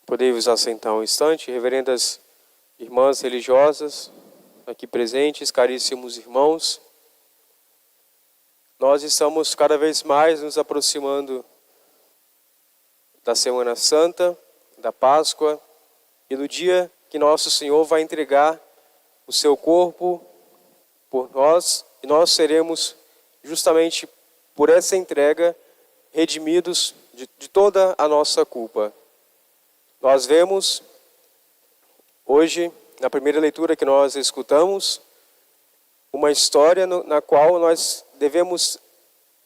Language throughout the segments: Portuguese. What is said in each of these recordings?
Podei-vos assentar um instante, reverendas irmãs religiosas aqui presentes, caríssimos irmãos. Nós estamos cada vez mais nos aproximando da Semana Santa, da Páscoa e do dia que Nosso Senhor vai entregar o seu corpo por nós, e nós seremos justamente por essa entrega redimidos de toda a nossa culpa. Nós vemos hoje, na primeira leitura que nós escutamos, uma história na qual nós devemos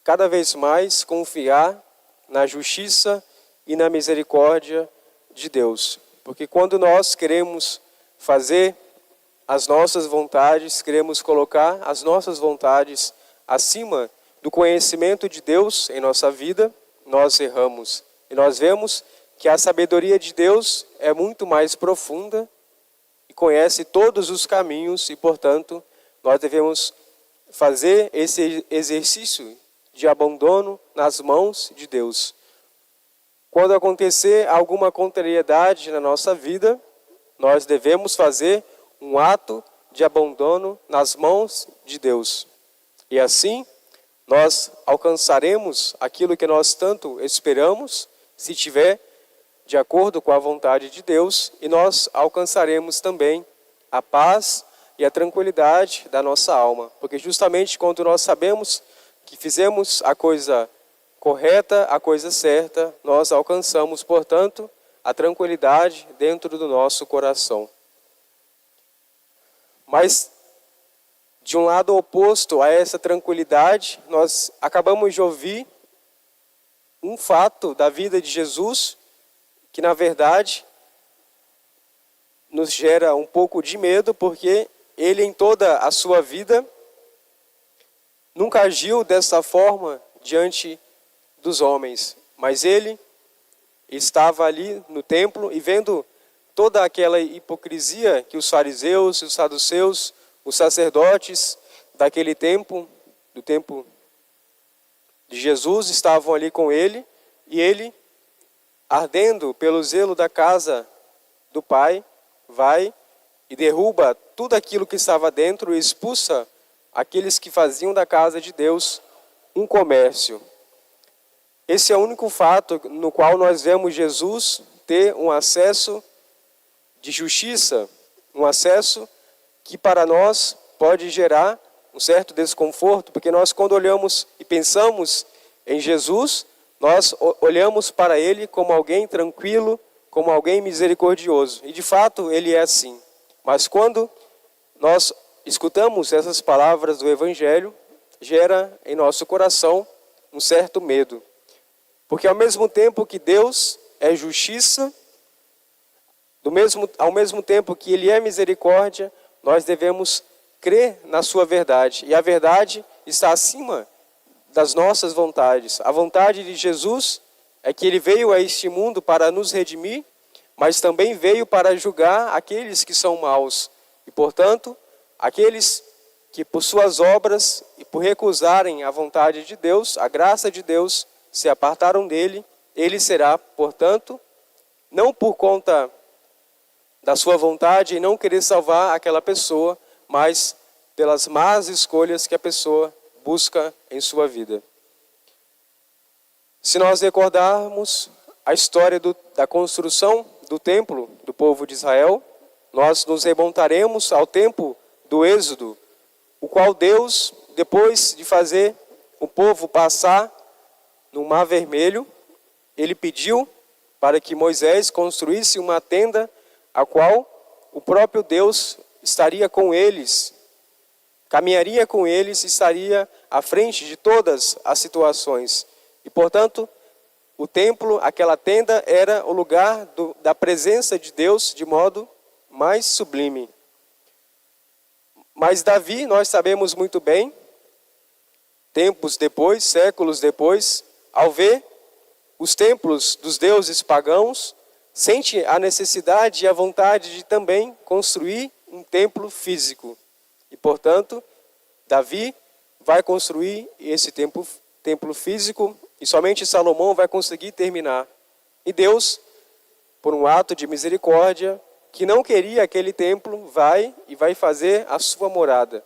cada vez mais confiar na justiça e na misericórdia de Deus. Porque quando nós queremos fazer as nossas vontades, queremos colocar as nossas vontades acima do conhecimento de Deus em nossa vida, nós erramos. E nós vemos que a sabedoria de Deus é muito mais profunda e conhece todos os caminhos e, portanto, nós devemos fazer esse exercício de abandono nas mãos de Deus. Quando acontecer alguma contrariedade na nossa vida, nós devemos fazer um ato de abandono nas mãos de Deus. E assim, nós alcançaremos aquilo que nós tanto esperamos, se tiver de acordo com a vontade de Deus, e nós alcançaremos também a paz e a tranquilidade da nossa alma. Porque justamente quando nós sabemos que fizemos a coisa correta, a coisa certa, nós alcançamos, portanto, a tranquilidade dentro do nosso coração. Mas, de um lado oposto a essa tranquilidade, nós acabamos de ouvir um fato da vida de Jesus, que na verdade nos gera um pouco de medo, porque ele em toda a sua vida nunca agiu dessa forma diante dos homens, mas ele estava ali no templo e vendo toda aquela hipocrisia que os fariseus, os saduceus, os sacerdotes daquele tempo, do tempo de Jesus, estavam ali com ele, e ele, ardendo pelo zelo da casa do Pai, vai e derruba tudo aquilo que estava dentro e expulsa aqueles que faziam da casa de Deus um comércio. Esse é o único fato no qual nós vemos Jesus ter um acesso de justiça, um acesso que para nós pode gerar um certo desconforto, porque nós quando olhamos e pensamos em Jesus, nós olhamos para ele como alguém tranquilo, como alguém misericordioso. E de fato ele é assim. Mas quando nós escutamos essas palavras do Evangelho, gera em nosso coração um certo medo. Porque ao mesmo tempo que Deus é justiça, ao mesmo tempo que ele é misericórdia, nós devemos crer na sua verdade. E a verdade está acima das nossas vontades. A vontade de Jesus é que ele veio a este mundo para nos redimir, mas também veio para julgar aqueles que são maus. E, portanto, aqueles que por suas obras e por recusarem a vontade de Deus, a graça de Deus, se apartaram dele, ele será, portanto, não por conta da sua vontade e não querer salvar aquela pessoa, mas pelas más escolhas que a pessoa busca em sua vida. Se nós recordarmos a história da construção do templo do povo de Israel, nós nos remontaremos ao tempo do Êxodo, o qual Deus, depois de fazer o povo passar no Mar Vermelho, ele pediu para que Moisés construísse uma tenda, a qual o próprio Deus estaria com eles, caminharia com eles e estaria à frente de todas as situações. E, portanto, o templo, aquela tenda, era o lugar da presença de Deus de modo mais sublime. Mas Davi, nós sabemos muito bem, tempos depois, séculos depois, ao ver os templos dos deuses pagãos, sente a necessidade e a vontade de também construir um templo físico. E, portanto, Davi vai construir esse templo físico e somente Salomão vai conseguir terminar. E Deus por um ato de misericórdia, que não queria aquele templo, vai fazer a sua morada.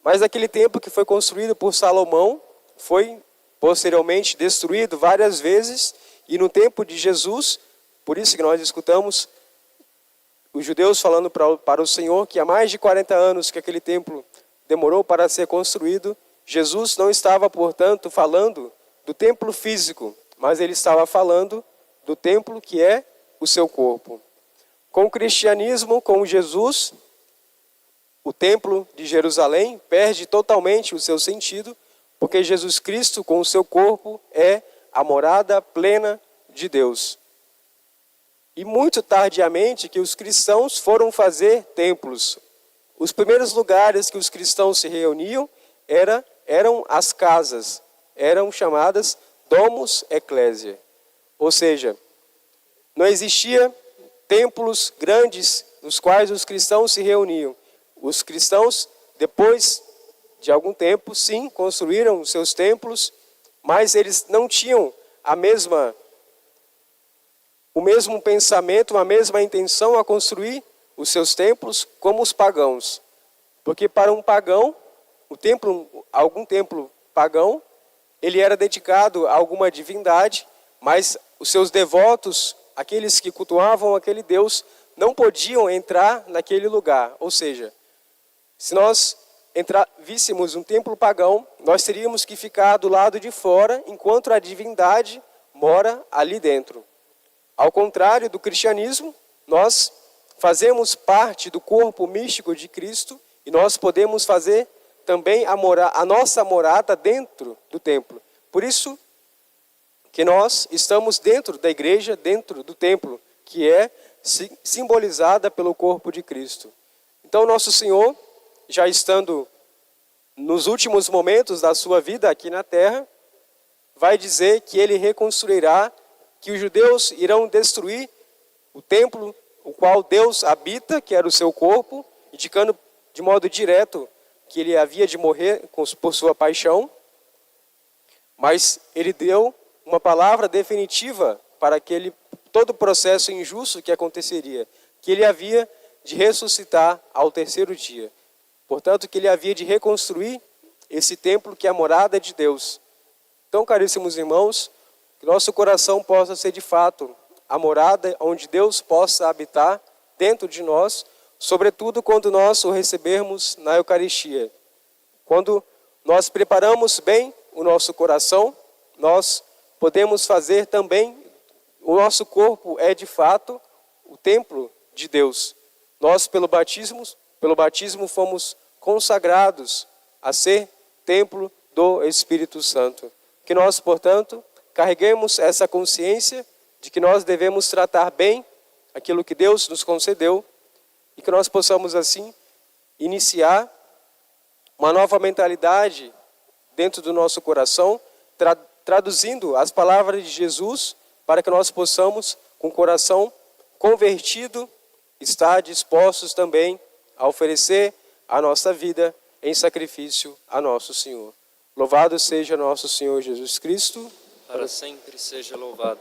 Mas aquele templo que foi construído por Salomão foi posteriormente destruído várias vezes, e no tempo de Jesus, por isso que nós escutamos os judeus falando para o Senhor que há mais de 40 anos que aquele templo demorou para ser construído. Jesus não estava, portanto, falando do templo físico, mas ele estava falando do templo que é o seu corpo. Com o cristianismo, com Jesus, o templo de Jerusalém perde totalmente o seu sentido, porque Jesus Cristo, com o seu corpo, é a morada plena de Deus. E muito tardiamente que os cristãos foram fazer templos. Os primeiros lugares que os cristãos se reuniam eram as casas, eram chamadas domus ecclesiae. Ou seja, não existia templos grandes nos quais os cristãos se reuniam. Os cristãos, depois de algum tempo, sim, construíram os seus templos, mas eles não tinham o mesmo pensamento, a mesma intenção a construir os seus templos como os pagãos. Porque para um pagão, algum templo pagão, ele era dedicado a alguma divindade, mas os seus devotos, aqueles que cultuavam aquele Deus, não podiam entrar naquele lugar. Ou seja, se nós víssemos um templo pagão, nós teríamos que ficar do lado de fora, enquanto a divindade mora ali dentro. Ao contrário do cristianismo, nós fazemos parte do corpo místico de Cristo e nós podemos fazer também a nossa morada dentro do templo. Por isso que nós estamos dentro da igreja, dentro do templo, que é simbolizada pelo corpo de Cristo. Então, nosso Senhor, já estando nos últimos momentos da sua vida aqui na terra, vai dizer que ele reconstruirá, que os judeus irão destruir o templo, o qual Deus habita, que era o seu corpo, indicando de modo direto que ele havia de morrer por sua paixão, mas ele deu uma palavra definitiva para todo o processo injusto que aconteceria, que ele havia de ressuscitar ao terceiro dia. Portanto, que ele havia de reconstruir esse templo que é a morada de Deus. Então, caríssimos irmãos, que nosso coração possa ser de fato a morada onde Deus possa habitar dentro de nós, sobretudo quando nós o recebermos na Eucaristia. Quando nós preparamos bem o nosso coração, nós podemos fazer também, o nosso corpo é de fato o templo de Deus. Nós, pelo batismo fomos consagrados a ser templo do Espírito Santo. Que nós, portanto, carreguemos essa consciência de que nós devemos tratar bem aquilo que Deus nos concedeu e que nós possamos, assim, iniciar uma nova mentalidade dentro do nosso coração, traduzindo as palavras de Jesus para que nós possamos, com o coração convertido, estar dispostos também a oferecer a nossa vida em sacrifício a nosso Senhor. Louvado seja nosso Senhor Jesus Cristo. Para sempre seja louvado.